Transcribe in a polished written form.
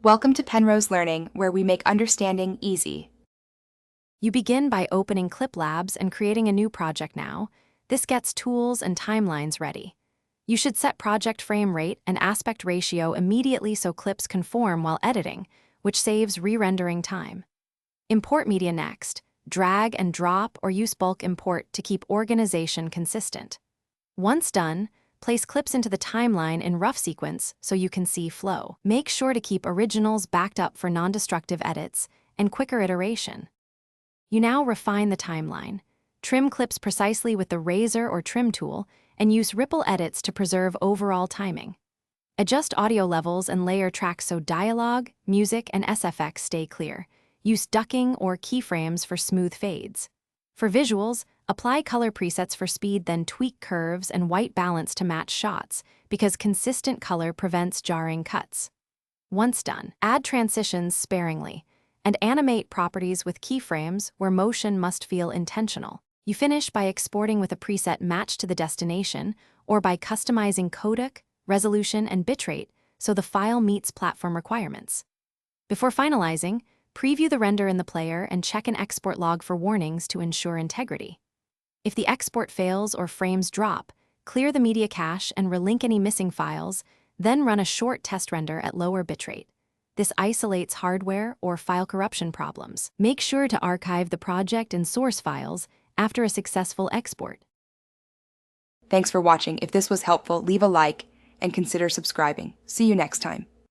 Welcome to Penrose Learning, where we make understanding easy. You begin by opening Clip Labs and creating a new project now. This gets tools and timelines ready. You should set project frame rate and aspect ratio immediately so clips conform while editing, which saves re-rendering time. Import media next. Drag and drop or use bulk import to keep organization consistent. Once done, place clips into the timeline in rough sequence so you can see flow. Make sure to keep originals backed up for non-destructive edits and quicker iteration. You now refine the timeline. Trim clips precisely with the razor or trim tool and use ripple edits to preserve overall timing. Adjust audio levels and layer tracks so dialogue, music, and SFX stay clear. Use ducking or keyframes for smooth fades. For visuals, apply color presets for speed, then tweak curves and white balance to match shots, because consistent color prevents jarring cuts. Once done, add transitions sparingly, and animate properties with keyframes where motion must feel intentional. You finish by exporting with a preset matched to the destination, or by customizing codec, resolution, and bitrate so the file meets platform requirements. Before finalizing, preview the render in the player and check an export log for warnings to ensure integrity. If the export fails or frames drop, clear the media cache and relink any missing files, then run a short test render at lower bitrate. This isolates hardware or file corruption problems. Make sure to archive the project and source files after a successful export. Thanks for watching. If this was helpful, leave a like and consider subscribing. See you next time.